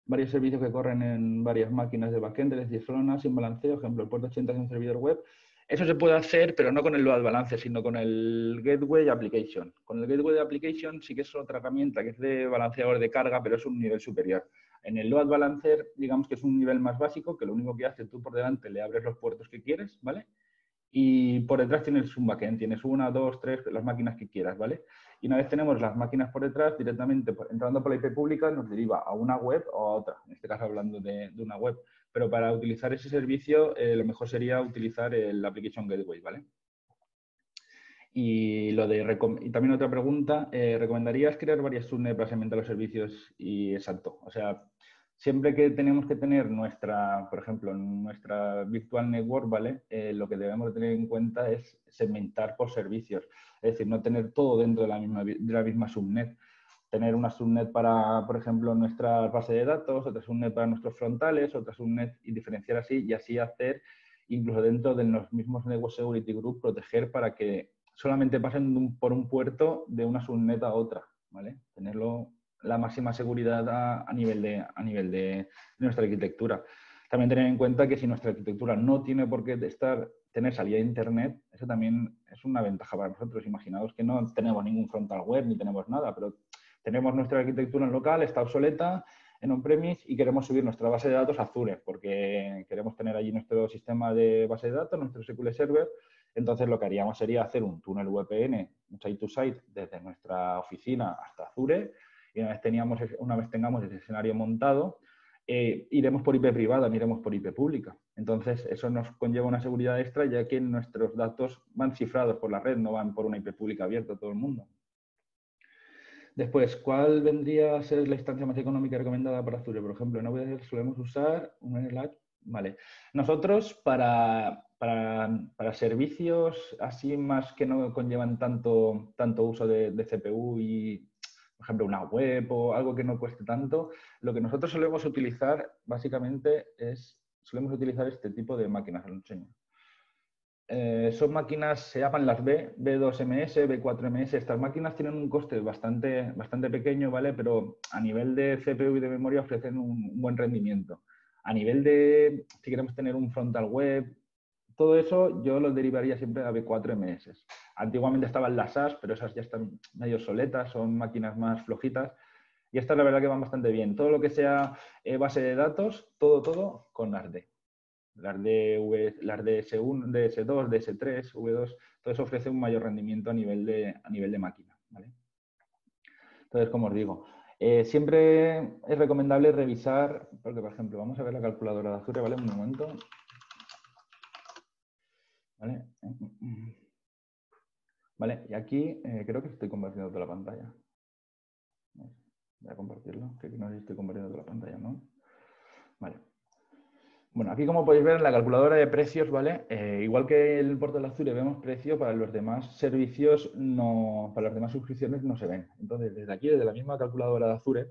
varios servicios que corren en varias máquinas de backend, es decir, solo una sin balanceo, ejemplo, el puerto 80 es un servidor web. Eso se puede hacer, pero no con el load balancer, sino con el gateway application. Con el gateway application sí que es otra herramienta que es de balanceador de carga, pero es un nivel superior. En el load balancer, digamos que es un nivel más básico, que lo único que hace, tú por delante le abres los puertos que quieres, ¿vale? Y por detrás tienes un backend, tienes una, dos, tres, las máquinas que quieras, ¿vale? Y una vez tenemos las máquinas por detrás, directamente entrando por la IP pública nos deriva a una web o a otra, en este caso hablando de una web. Pero para utilizar ese servicio, lo mejor sería utilizar el Application Gateway, ¿vale? Y también otra pregunta, ¿recomendarías crear varias subnets para segmentar los servicios? Y exacto, o sea, siempre que tenemos que tener por ejemplo, nuestra virtual network, ¿vale? Lo que debemos tener en cuenta es segmentar por servicios. Es decir, no tener todo dentro de la misma subnet. Tener una subnet para, por ejemplo, nuestra base de datos, otra subnet para nuestros frontales, otra subnet y diferenciar así y así hacer, incluso dentro de los mismos Network Security Group, proteger para que solamente pasen por un puerto de una subnet a otra, ¿vale? Tenerlo la máxima seguridad a nivel de nuestra arquitectura. También tener en cuenta que si nuestra arquitectura no tiene por qué tener salida a Internet, eso también es una ventaja para nosotros. Imaginaos que no tenemos ningún frontal web ni tenemos nada, pero tenemos nuestra arquitectura en local, está obsoleta en on-premise y queremos subir nuestra base de datos a Azure porque queremos tener allí nuestro sistema de base de datos, nuestro SQL Server. Entonces lo que haríamos sería hacer un túnel VPN, un site-to-site, desde nuestra oficina hasta Azure. Y una vez tengamos ese escenario montado, iremos por IP privada, no iremos por IP pública. Entonces, eso nos conlleva una seguridad extra, ya que nuestros datos van cifrados por la red, no van por una IP pública abierta a todo el mundo. Después, ¿cuál vendría a ser la instancia más económica recomendada para Azure? Por ejemplo, en AWS solemos usar un NLAC. Vale. Nosotros, para servicios así más que no conllevan tanto uso de CPU y por ejemplo, una web o algo que no cueste tanto, lo que nosotros solemos utilizar básicamente solemos utilizar este tipo de máquinas, os lo enseño. Son máquinas, se llaman las B2MS, B4MS. Estas máquinas tienen un coste bastante pequeño, ¿vale? Pero a nivel de CPU y de memoria ofrecen un buen rendimiento. A nivel de, si queremos tener un frontal web, todo eso yo lo derivaría siempre a B4MS. Antiguamente estaban las SAS, pero esas ya están medio soletas, son máquinas más flojitas. Y estas la verdad que van bastante bien. Todo lo que sea base de datos, todo con las D. Las de DS1, DS2, DS3, V2, todo eso ofrece un mayor rendimiento a nivel de máquina, ¿vale? Entonces, como os digo, siempre es recomendable revisar, porque por ejemplo, vamos a ver la calculadora de Azure, ¿vale? Un momento. ¿Vale? Vale, y aquí creo que estoy compartiendo toda la pantalla. Voy a compartirlo, que aquí no sé si estoy compartiendo toda la pantalla, ¿no? Vale. Bueno, aquí como podéis ver en la calculadora de precios, ¿vale? Igual que en el portal Azure vemos precio, para los demás servicios, para las demás suscripciones no se ven. Entonces, desde aquí, desde la misma calculadora de Azure,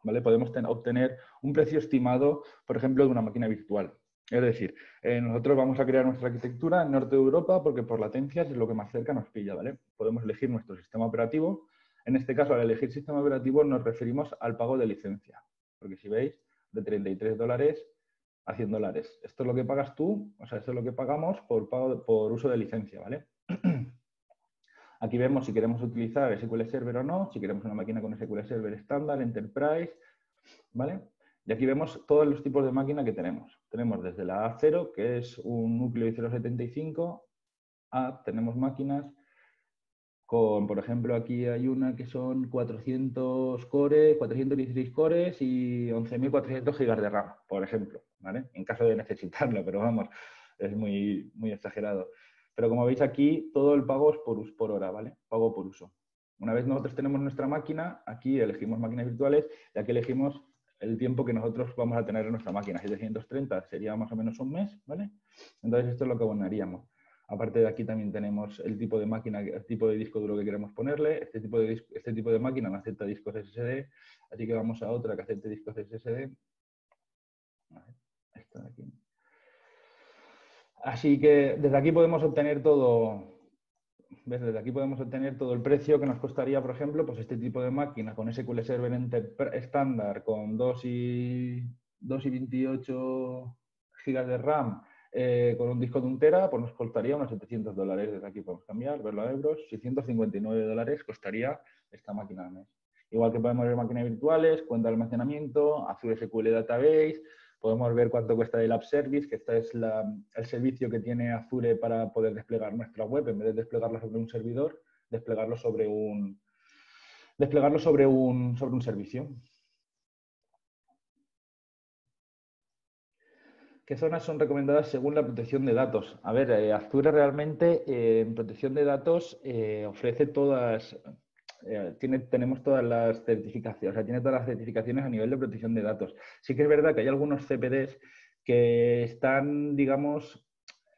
¿vale? Podemos obtener un precio estimado, por ejemplo, de una máquina virtual. Es decir, nosotros vamos a crear nuestra arquitectura en norte de Europa porque por latencias es lo que más cerca nos pilla, ¿vale? Podemos elegir nuestro sistema operativo. En este caso, al elegir sistema operativo nos referimos al pago de licencia. Porque si veis, de $33 a $100. Esto es lo que pagas tú, o sea, esto es lo que pagamos por uso de licencia, ¿vale? Aquí vemos si queremos utilizar SQL Server o no, si queremos una máquina con SQL Server estándar, Enterprise, ¿vale? Y aquí vemos todos los tipos de máquina que tenemos. Tenemos desde la A0, que es un núcleo i075, tenemos máquinas con, por ejemplo, aquí hay una que son 400 cores, 416 cores y 11.400 gigas de RAM, por ejemplo, ¿vale? En caso de necesitarlo, pero vamos, es muy exagerado. Pero como veis aquí, todo el pago es por hora, ¿vale? Pago por uso. Una vez nosotros tenemos nuestra máquina, aquí elegimos máquinas virtuales y aquí elegimos el tiempo que nosotros vamos a tener en nuestra máquina. 730 sería más o menos un mes, ¿vale? Entonces esto es lo que abonaríamos. Aparte de aquí también tenemos el tipo de máquina, el tipo de disco duro que queremos ponerle. Este tipo de máquina no acepta discos SSD, así que vamos a otra que acepte discos SSD. Esta de aquí. Así que desde aquí podemos obtener todo. ¿Ves? Desde aquí podemos obtener todo el precio que nos costaría, por ejemplo, pues este tipo de máquina con SQL Server estándar con 2 y 28 gigas de RAM, con un disco de 1 tera, pues nos costaría unos $700. Desde aquí podemos cambiar, verlo a euros. $659 costaría esta máquina al mes. Igual que podemos ver máquinas virtuales, cuenta de almacenamiento, Azure SQL Database. Podemos ver cuánto cuesta el App Service, que este es el servicio que tiene Azure para poder desplegar nuestra web. En vez de desplegarlo sobre un servidor, desplegarlo sobre un servicio. ¿Qué zonas son recomendadas según la protección de datos? A ver, Azure realmente en protección de datos ofrece todas, tenemos todas las certificaciones, o sea, tiene todas las certificaciones a nivel de protección de datos. Sí que es verdad que hay algunos CPDs que están, digamos,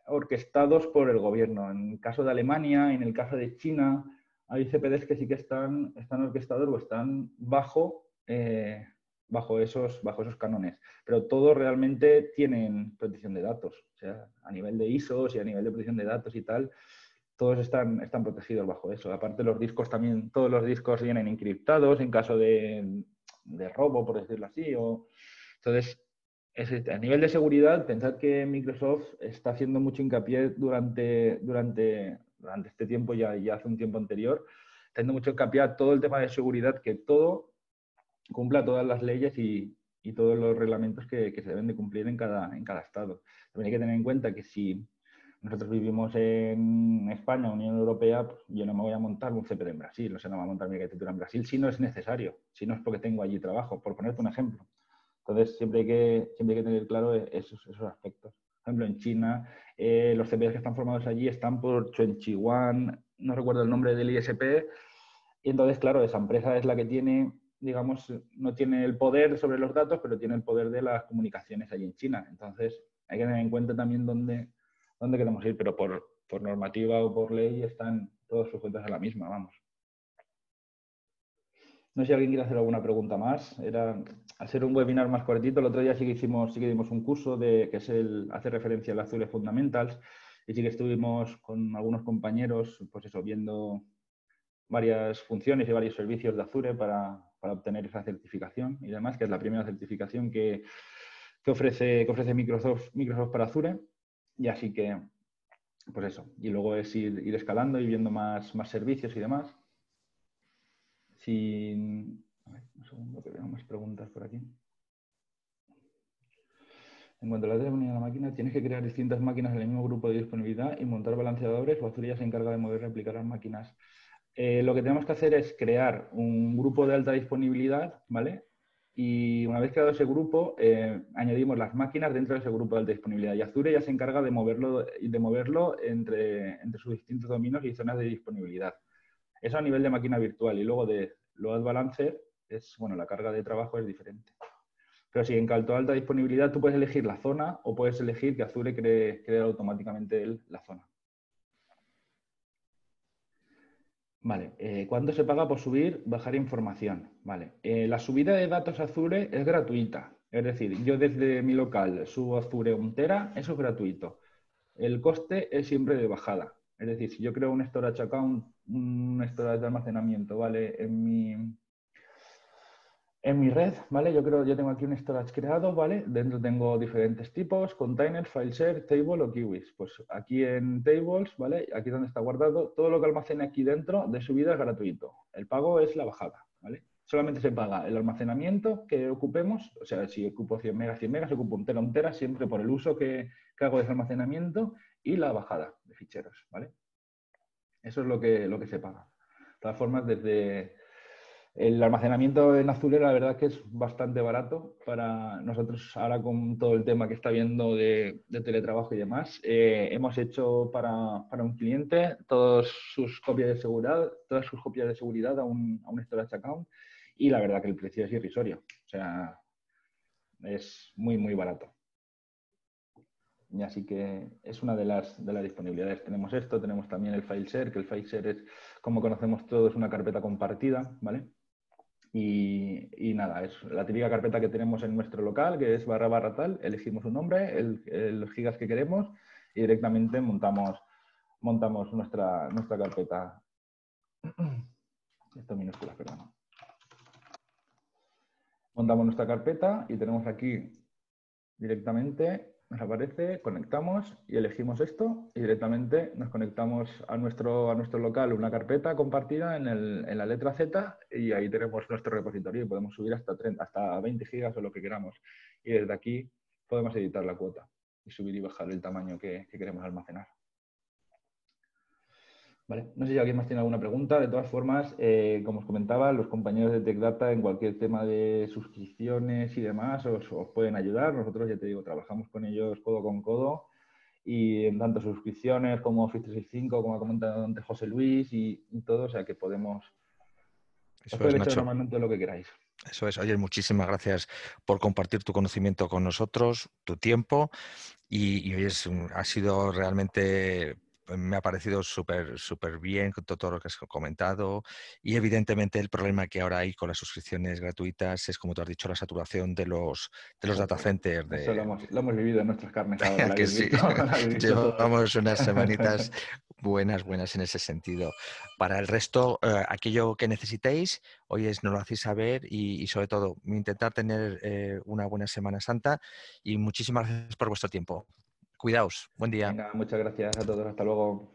orquestados por el gobierno. En el caso de Alemania, en el caso de China, hay CPDs que sí que están orquestados o están bajo esos cánones. Pero todos realmente tienen protección de datos. O sea, a nivel de ISOs y a nivel de protección de datos y tal, todos están protegidos bajo eso. Aparte, los discos también, todos los discos vienen encriptados en caso de robo, por decirlo así. Entonces, a nivel de seguridad, pensad que Microsoft está haciendo mucho hincapié durante este tiempo, ya hace un tiempo anterior, está haciendo mucho hincapié a todo el tema de seguridad, que todo cumpla todas las leyes y todos los reglamentos que se deben de cumplir en cada estado. También hay que tener en cuenta que si nosotros vivimos en España, Unión Europea, pues yo no me voy a montar un CPD en Brasil, no sé, no me voy a montar mi arquitectura en Brasil si no es necesario, si no es porque tengo allí trabajo, por ponerte un ejemplo. Entonces, siempre hay que tener claro esos aspectos. Por ejemplo, en China, los CPDs que están formados allí están por Chuenchihuan, no recuerdo el nombre del ISP, y entonces, claro, esa empresa es la que tiene, digamos, no tiene el poder sobre los datos, pero tiene el poder de las comunicaciones allí en China. Entonces, hay que tener en cuenta también dónde queremos ir, pero por normativa o por ley están todos sujetos a la misma, vamos. No sé si alguien quiere hacer alguna pregunta más. Al ser un webinar más cortito, el otro día sí que dimos un curso que es hace referencia al Azure Fundamentals, y sí que estuvimos con algunos compañeros, pues eso, viendo varias funciones y varios servicios de Azure para obtener esa certificación y demás, que es la primera certificación que ofrece Microsoft para Azure. Y así que, pues eso. Y luego es ir escalando y viendo más servicios y demás. A ver, un segundo que veo más preguntas por aquí. En cuanto a la disponibilidad de la máquina, tienes que crear distintas máquinas en el mismo grupo de disponibilidad y montar balanceadores, o Azure ya se encarga de mover y replicar las máquinas. Lo que tenemos que hacer es crear un grupo de alta disponibilidad, ¿vale? Y una vez creado ese grupo, añadimos las máquinas dentro de ese grupo de alta disponibilidad. Y Azure ya se encarga de moverlo entre sus distintos dominios y zonas de disponibilidad. Eso a nivel de máquina virtual. Y luego de load balancer, la carga de trabajo es diferente. Pero sí, en cuanto a alta disponibilidad, tú puedes elegir la zona o puedes elegir que Azure cree automáticamente la zona. Vale, ¿cuánto se paga por subir, bajar información? Vale, la subida de datos a Azure es gratuita. Es decir, yo desde mi local subo a Azure 1 tera, eso es gratuito. El coste es siempre de bajada. Es decir, si yo creo un storage account, un storage de almacenamiento, ¿vale? En mi red, ¿vale? Yo tengo aquí un storage creado, ¿vale? Dentro tengo diferentes tipos, containers, file share, table o kiwis. Pues aquí en tables, ¿vale? Aquí donde está guardado, todo lo que almacene aquí dentro de subida es gratuito. El pago es la bajada, ¿vale? Solamente se paga el almacenamiento que ocupemos, o sea, si ocupo 100 megas, 100 megas, ocupo 1 tera, siempre por el uso que hago de ese almacenamiento y la bajada de ficheros, ¿vale? Eso es lo que se paga. De todas formas, desde el almacenamiento en Azure, la verdad que es bastante barato para nosotros ahora con todo el tema que está viendo de teletrabajo y demás. Hemos hecho para un cliente todas sus copias de seguridad a un storage account y la verdad que el precio es irrisorio. O sea, es muy, muy barato. Y así que es una de las disponibilidades. Tenemos esto, tenemos también el file share, que el file share es, como conocemos todos, una carpeta compartida, ¿vale? Y nada, es la típica carpeta que tenemos en nuestro local, que es // tal, elegimos un nombre, los gigas que queremos y directamente montamos nuestra carpeta. Esto en minúsculas, perdón. Montamos nuestra carpeta y tenemos aquí directamente, nos aparece, conectamos y elegimos esto y directamente nos conectamos a nuestro local una carpeta compartida en la letra Z y ahí tenemos nuestro repositorio y podemos subir hasta 20 gigas o lo que queramos. Y desde aquí podemos editar la cuota y subir y bajar el tamaño que queremos almacenar. Vale. No sé si alguien más tiene alguna pregunta. De todas formas, como os comentaba, los compañeros de TechData en cualquier tema de suscripciones y demás os pueden ayudar. Nosotros, ya te digo, trabajamos con ellos codo con codo y en tanto suscripciones como Office 365, como ha comentado antes José Luis y todo, o sea que podemos... Os pueden echar una mano en todo lo que queráis. Eso es. Oye, muchísimas gracias por compartir tu conocimiento con nosotros, tu tiempo y hoy ha sido realmente... Me ha parecido súper bien con todo lo que has comentado y evidentemente el problema que ahora hay con las suscripciones gratuitas es, como tú has dicho, la saturación de los data centers. Eso lo hemos vivido en nuestras carnes ahora. Que sí. Llevamos unas semanitas buenas en ese sentido. Para el resto, aquello que necesitéis, hoy nos lo hacéis saber y sobre todo intentar tener una buena Semana Santa y muchísimas gracias por vuestro tiempo. Cuidaos. Buen día. Venga, muchas gracias a todos. Hasta luego.